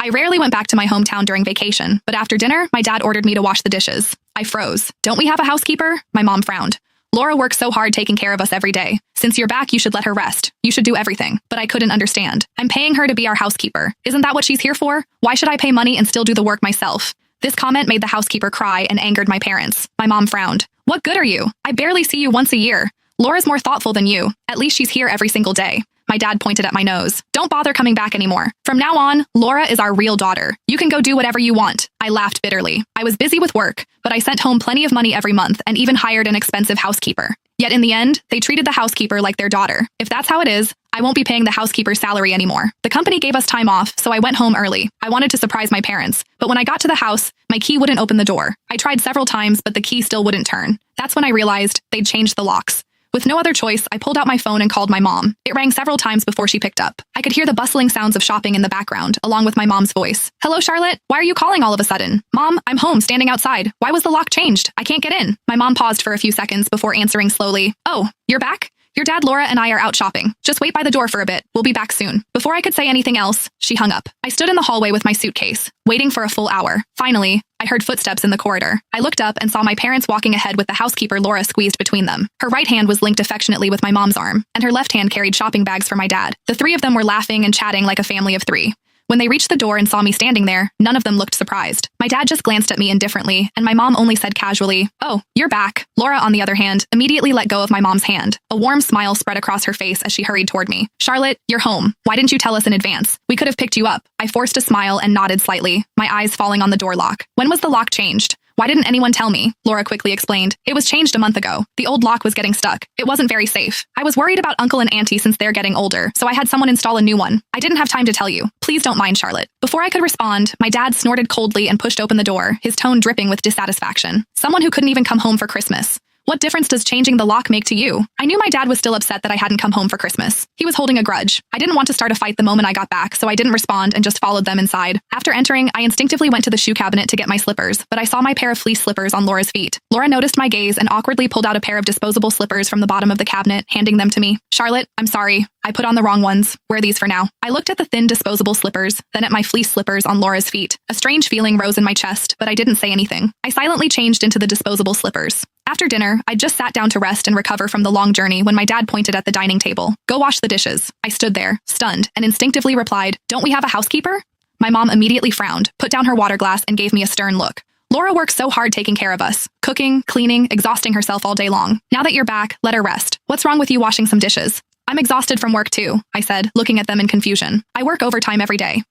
I rarely went back to my hometown during vacation, but after dinner, my dad ordered me to wash the dishes. I froze. Don't we have a housekeeper? My mom frowned. Laura works so hard taking care of us every day. Since you're back, you should let her rest. You should do everything. But I couldn't understand. I'm paying her to be our housekeeper. Isn't that what she's here for? Why should I pay money and still do the work myself? This comment made the housekeeper cry and angered my parents. My mom frowned. What good are you? I barely see you once a year. Laura's more thoughtful than you. At least she's here every single day. My dad pointed at my nose. Don't bother coming back anymore. From now on, Laura is our real daughter. You can go do whatever you want. I laughed bitterly. I was busy with work, but I sent home plenty of money every month and even hired an expensive housekeeper. Yet in the end, they treated the housekeeper like their daughter. If that's how it is, I won't be paying the housekeeper's salary anymore. The company gave us time off, so I went home early. I wanted to surprise my parents, but when I got to the house, my key wouldn't open the door. I tried several times, but the key still wouldn't turn. That's when I realized they'd changed the locks. With no other choice, I pulled out my phone and called my mom. It rang several times before she picked up. I could hear the bustling sounds of shopping in the background, along with my mom's voice. Hello, Charlotte. Why are you calling all of a sudden? Mom, I'm home, standing outside. Why was the lock changed? I can't get in. My mom paused for a few seconds before answering slowly. Oh, you're back? Your dad, Laura, and I are out shopping. Just wait by the door for a bit. We'll be back soon. Before I could say anything else, she hung up. I stood in the hallway with my suitcase, waiting for a full hour. Finally, I heard footsteps in the corridor. I looked up and saw my parents walking ahead with the housekeeper Laura squeezed between them. Her right hand was linked affectionately with my mom's arm, and her left hand carried shopping bags for my dad. The three of them were laughing and chatting like a family of three. When they reached the door and saw me standing there, none of them looked surprised. My dad just glanced at me indifferently, and my mom only said casually, "Oh, you're back." Laura, on the other hand, immediately let go of my mom's hand. A warm smile spread across her face as she hurried toward me. "Charlotte, you're home. Why didn't you tell us in advance? We could have picked you up." I forced a smile and nodded slightly, my eyes falling on the door lock. "When was the lock changed?" "Why didn't anyone tell me?" Laura quickly explained. "It was changed a month ago. The old lock was getting stuck. It wasn't very safe. I was worried about Uncle and Auntie since they're getting older, so I had someone install a new one. I didn't have time to tell you. Please don't mind, Charlotte." Before I could respond, my dad snorted coldly and pushed open the door, his tone dripping with dissatisfaction. "Someone who couldn't even come home for Christmas. What difference does changing the lock make to you?" I knew my dad was still upset that I hadn't come home for Christmas. He was holding a grudge. I didn't want to start a fight the moment I got back, so I didn't respond and just followed them inside. After entering, I instinctively went to the shoe cabinet to get my slippers, but I saw my pair of fleece slippers on Laura's feet. Laura noticed my gaze and awkwardly pulled out a pair of disposable slippers from the bottom of the cabinet, handing them to me. "Charlotte, I'm sorry. I put on the wrong ones. Wear these for now." I looked at the thin disposable slippers, then at my fleece slippers on Laura's feet. A strange feeling rose in my chest, but I didn't say anything. I silently changed into the disposable slippers. After dinner, I just sat down to rest and recover from the long journey when my dad pointed at the dining table. "Go wash the dishes." I stood there, stunned, and instinctively replied, "Don't we have a housekeeper?" My mom immediately frowned, put down her water glass, and gave me a stern look. "Laura works so hard taking care of us, cooking, cleaning, exhausting herself all day long. Now that you're back, let her rest. What's wrong with you washing some dishes?" "I'm exhausted from work too," I said, looking at them in confusion. "I work overtime every day."